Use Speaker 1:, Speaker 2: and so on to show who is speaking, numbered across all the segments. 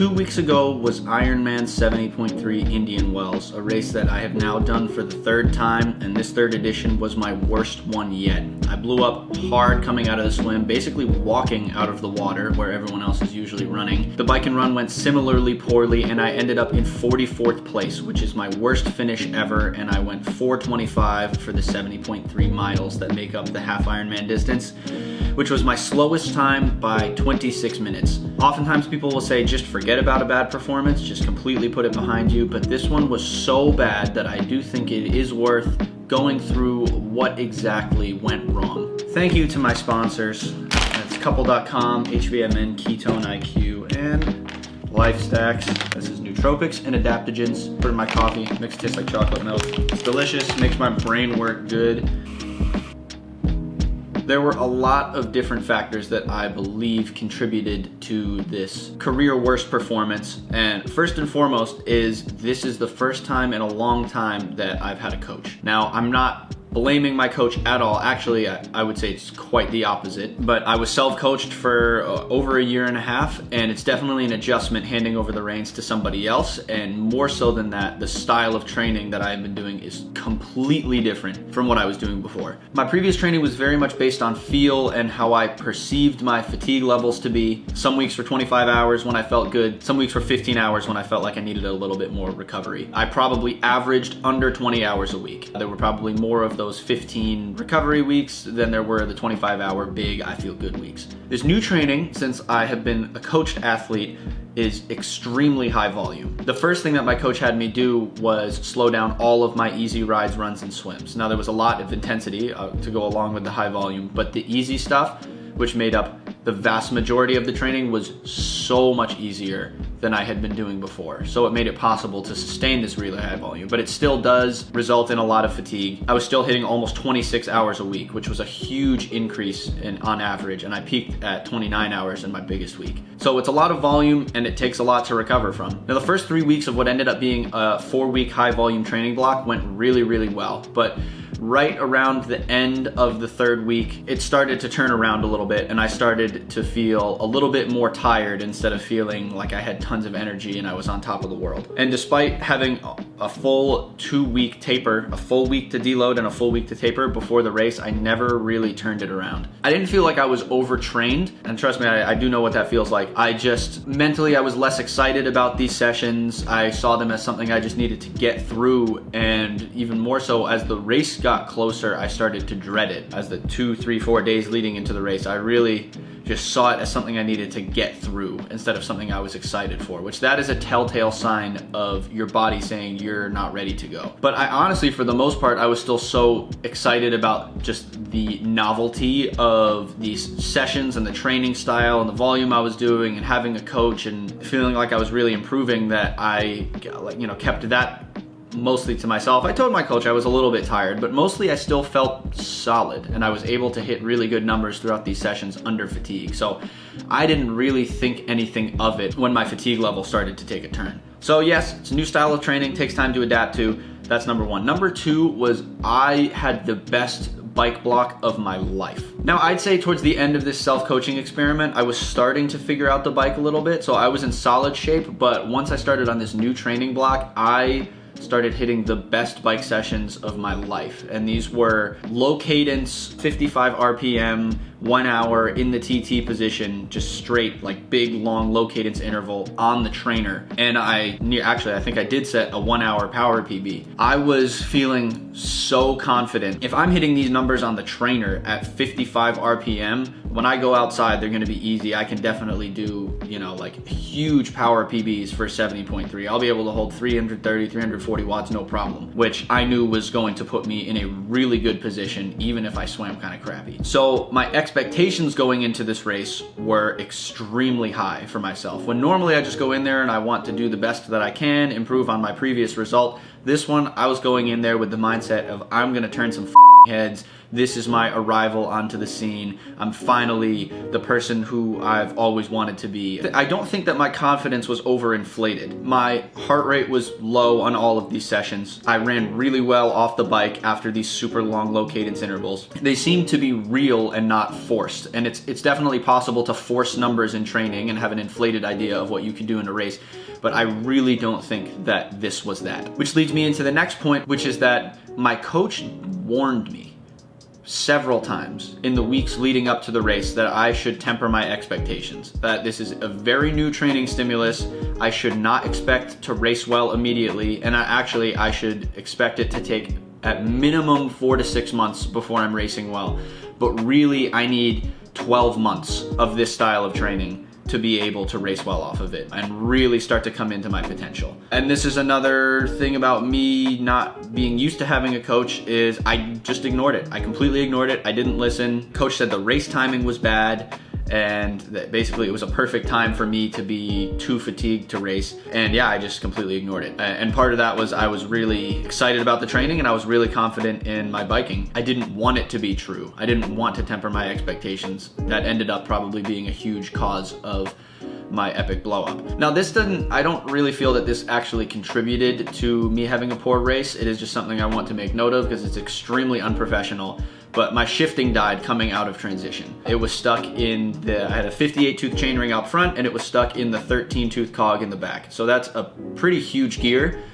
Speaker 1: 2 weeks ago was Ironman 70.3 Indian Wells, a race that I have now done for the third time, and this third edition was my worst one yet. I blew up hard coming out of the swim, basically walking out of the water where everyone else is usually running. The bike and run went similarly poorly, and I ended up in 44th place, which is my worst finish ever, and I went 4:25 for the 70.3 miles that make up the half Ironman distance, which was my slowest time by 26 minutes. Oftentimes people will say just forget about a bad performance, just completely put it behind you, but this one was so bad that I do think it is worth going through what exactly went wrong. Thank you to my sponsors. That's couple.com, HVMN, Ketone IQ, and LifeStacks. This is nootropics and adaptogens. Put in my coffee, makes it taste like chocolate milk. It's delicious, makes my brain work good. There were a lot of different factors that I believe contributed to this career worst performance. And first and foremost is this is the first time in a long time that I've had a coach. Now, I'm not blaming my coach at all. Actually, I would say it's quite the opposite. But I was self-coached for over a year and a half, and it's definitely an adjustment handing over the reins to somebody else. And more so than that, the style of training that I've been doing is completely different from what I was doing before. My previous training was very much based on feel and how I perceived my fatigue levels to be. Some weeks were 25 hours when I felt good. Some weeks were 15 hours when I felt like I needed a little bit more recovery. I probably averaged under 20 hours a week. There were probably more of those 15 recovery weeks than there were the 25-hour big I feel good weeks. This new training, since I have been a coached athlete, is extremely high volume. The first thing that my coach had me do was slow down all of my easy rides, runs, and swims. Now there was a lot of intensity to go along with the high volume, but the easy stuff, which made up the vast majority of the training, was so much easier than I had been doing before. So it made it possible to sustain this really high volume, but it still does result in a lot of fatigue. I was still hitting almost 26 hours a week, which was a huge increase on average, and I peaked at 29 hours in my biggest week. So it's a lot of volume, and it takes a lot to recover from. Now the first 3 weeks of what ended up being a 4-week high volume training block went really, really well, but right around the end of the third week, it started to turn around a little bit, and I started to feel a little bit more tired instead of feeling like I had tons of energy and I was on top of the world. And despite having a full 2-week taper, a full week to deload and a full week to taper before the race, I never really turned it around. I didn't feel like I was overtrained, and trust me, I do know what that feels like. I just, mentally, I was less excited about these sessions. I saw them as something I just needed to get through, and even more so as the race got closer, I started to dread it. As the 2, 3, 4 days leading into the race, I really just saw it as something I needed to get through instead of something I was excited for, which that is a telltale sign of your body saying you're not ready to go. But I honestly, for the most part, I was still so excited about just the novelty of these sessions and the training style and the volume I was doing and having a coach and feeling like I was really improving that I, kept that mostly to myself. I told my coach I was a little bit tired, but mostly I still felt solid, and I was able to hit really good numbers throughout these sessions under fatigue. So I didn't really think anything of it when my fatigue level started to take a turn. So yes, it's a new style of training, takes time to adapt to. That's number one. Number two was I had the best bike block of my life. Now I'd say towards the end of this self-coaching experiment, I was starting to figure out the bike a little bit, so I was in solid shape, but once I started on this new training block, I started hitting the best bike sessions of my life. And these were low cadence, 55 RPM, 1 hour in the TT position, just straight, like big, long, low cadence interval on the trainer. And I think I did set a 1 hour power PB. I was feeling so confident. If I'm hitting these numbers on the trainer at 55 RPM, when I go outside, they're gonna be easy. I can definitely do, like huge power PBs for 70.3. I'll be able to hold 330, 340 watts, no problem, which I knew was going to put me in a really good position, even if I swam kind of crappy. So my expectations going into this race were extremely high for myself. When normally I just go in there and I want to do the best that I can, improve on my previous result, this one I was going in there with the mindset of I'm gonna turn some heads, this is my arrival onto the scene. I'm finally the person who I've always wanted to be. I don't think that my confidence was overinflated. My heart rate was low on all of these sessions. I ran really well off the bike after these super long low cadence intervals. They seemed to be real and not forced, and it's definitely possible to force numbers in training and have an inflated idea of what you can do in a race, but I really don't think that this was that. Which leads me into the next point, which is that my coach warned me several times in the weeks leading up to the race that I should temper my expectations, that this is a very new training stimulus. I should not expect to race well immediately, and I should expect it to take at minimum 4 to 6 months before I'm racing well. But really, I need 12 months of this style of training to be able to race well off of it and really start to come into my potential. And this is another thing about me not being used to having a coach, is I just ignored it. I completely ignored it. I didn't listen. Coach said the race timing was bad, and that basically it was a perfect time for me to be too fatigued to race. And yeah, I just completely ignored it. And part of that was I was really excited about the training and I was really confident in my biking. I didn't want it to be true. I didn't want to temper my expectations. That ended up probably being a huge cause of my epic blow up. Now I don't really feel that this actually contributed to me having a poor race. It is just something I want to make note of because it's extremely unprofessional. But my shifting died coming out of transition. It was stuck in I had a 58 tooth chainring out front and it was stuck in the 13 tooth cog in the back. So that's a pretty huge gear.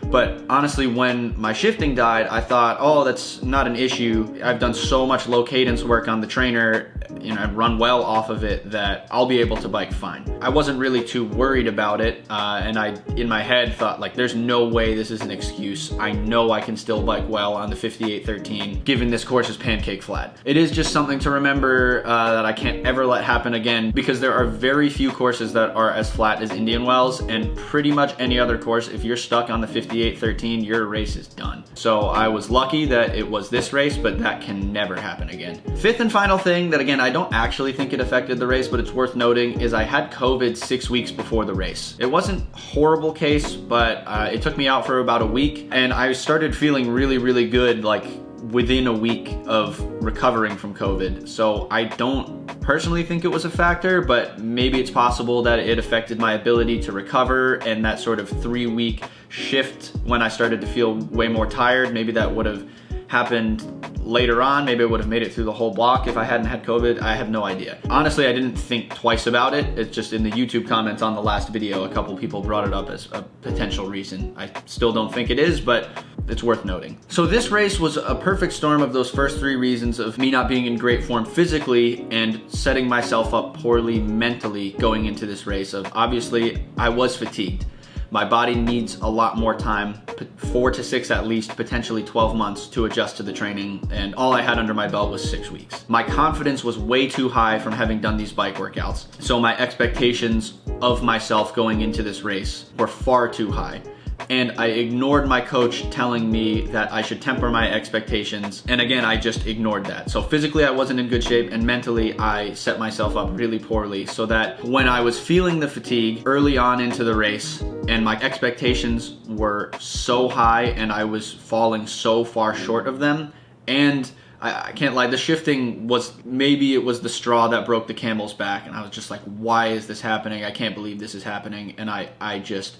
Speaker 1: But honestly, when my shifting died, I thought, oh, that's not an issue. I've done so much low cadence work on the trainer, I've run well off of it, that I'll be able to bike fine. I wasn't really too worried about it, and I, in my head, thought like, there's no way this is an excuse. I know I can still bike well on the 58-13, given this course is pancake flat. It is just something to remember that I can't ever let happen again, because there are very few courses that are as flat as Indian Wells, and pretty much any other course, if you're stuck on the 58-13, your race is done. So I was lucky that it was this race, but that can never happen again. Fifth and final thing that, again, I don't actually think it affected the race, but it's worth noting, is I had COVID 6 weeks before the race. It wasn't a horrible case, but it took me out for about a week, and I started feeling really, really good, like within a week of recovering from COVID. So I don't personally think it was a factor, but maybe it's possible that it affected my ability to recover, and that sort of 3-week shift when I started to feel way more tired, maybe that would have happened later on. Maybe I would have made it through the whole block if I hadn't had COVID. I have no idea. Honestly, I didn't think twice about it. It's just in the YouTube comments on the last video, a couple people brought it up as a potential reason. I still don't think it is, but it's worth noting. So this race was a perfect storm of those first 3 reasons of me not being in great form physically and setting myself up poorly mentally going into this race. Of obviously, I was fatigued. My body needs a lot more time, 4 to 6 at least, potentially 12 months to adjust to the training, and all I had under my belt was 6 weeks. My confidence was way too high from having done these bike workouts, so my expectations of myself going into this race were far too high. And I ignored my coach telling me that I should temper my expectations. And again, I just ignored that. So physically I wasn't in good shape, and mentally I set myself up really poorly, so that when I was feeling the fatigue early on into the race and my expectations were so high and I was falling so far short of them, and I can't lie, the shifting was, maybe it was the straw that broke the camel's back, and I was just like, why is this happening? I can't believe this is happening. And I just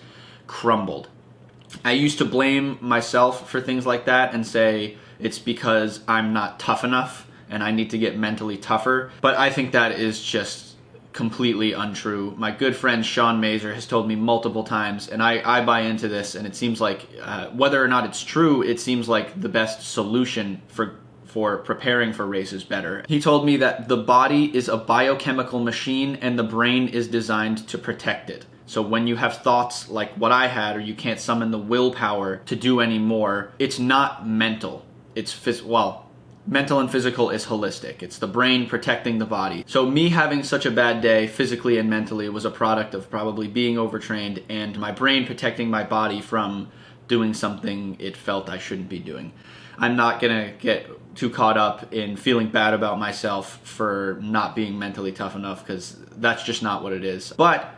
Speaker 1: crumbled. I used to blame myself for things like that and say it's because I'm not tough enough and I need to get mentally tougher. But I think that is just completely untrue. My good friend Sean Mazer has told me multiple times, and I buy into this, and it seems like, whether or not it's true, it seems like the best solution for preparing for races better. He told me that the body is a biochemical machine and the brain is designed to protect it. So when you have thoughts like what I had, or you can't summon the willpower to do any more, it's not mental. It's mental and physical is holistic. It's the brain protecting the body. So me having such a bad day physically and mentally was a product of probably being overtrained and my brain protecting my body from doing something it felt I shouldn't be doing. I'm not gonna get too caught up in feeling bad about myself for not being mentally tough enough, because that's just not what it is. But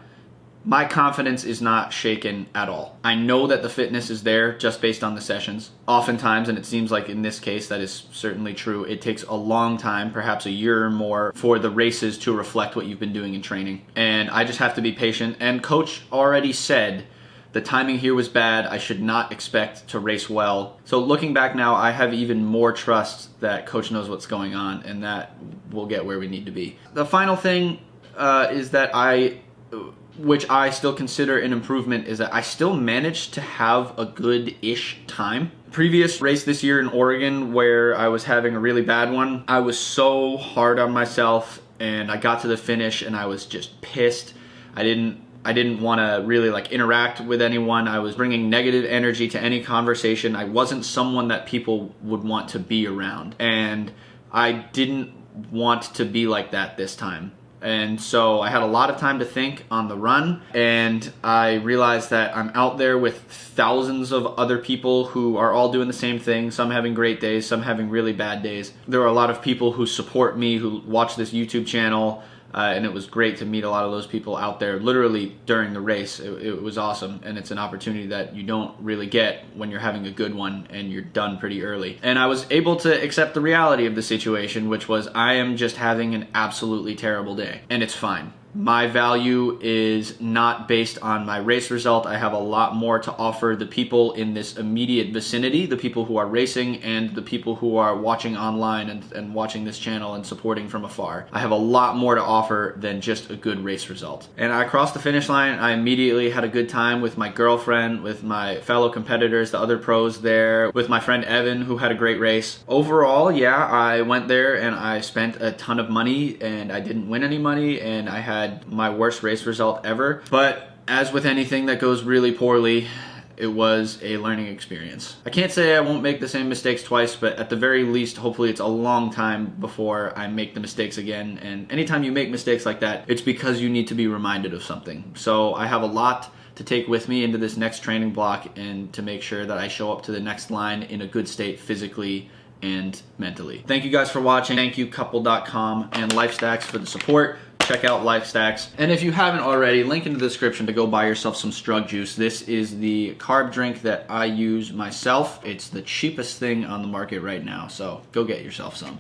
Speaker 1: my confidence is not shaken at all. I know that the fitness is there just based on the sessions. Oftentimes, and it seems like in this case that is certainly true, it takes a long time, perhaps a year or more, for the races to reflect what you've been doing in training. And I just have to be patient. And coach already said the timing here was bad. I should not expect to race well. So looking back now, I have even more trust that coach knows what's going on and that we'll get where we need to be. The final thing is that which I still consider an improvement, is that I still managed to have a good-ish time. Previous race this year in Oregon where I was having a really bad one, I was so hard on myself and I got to the finish and I was just pissed. I didn't want to really interact with anyone. I was bringing negative energy to any conversation. I wasn't someone that people would want to be around. And I didn't want to be like that this time. And so I had a lot of time to think on the run, and I realized that I'm out there with thousands of other people who are all doing the same thing, some having great days, some having really bad days. There are a lot of people who support me, who watch this YouTube channel, and it was great to meet a lot of those people out there literally during the race. It was awesome, and it's an opportunity that you don't really get when you're having a good one and you're done pretty early. And I was able to accept the reality of the situation, which was I am just having an absolutely terrible day, and it's fine. My value is not based on my race result. I have a lot more to offer the people in this immediate vicinity, the people who are racing and the people who are watching online and watching this channel and supporting from afar. I have a lot more to offer than just a good race result. And I crossed the finish line. I immediately had a good time with my girlfriend, with my fellow competitors, the other pros there, with my friend Evan, who had a great race. Overall, yeah, I went there and I spent a ton of money and I didn't win any money, and I had my worst race result ever. But as with anything that goes really poorly, it was a learning experience. I can't say I won't make the same mistakes twice, but at the very least, hopefully it's a long time before I make the mistakes again. And anytime you make mistakes like that, it's because you need to be reminded of something. So I have a lot to take with me into this next training block and to make sure that I show up to the next line in a good state physically and mentally. Thank you guys for watching. Thank you couple.com and LifeStacks for the support. Check out LifeStacks. And if you haven't already, link in the description to go buy yourself some Strug Juice. This is the carb drink that I use myself. It's the cheapest thing on the market right now, so go get yourself some.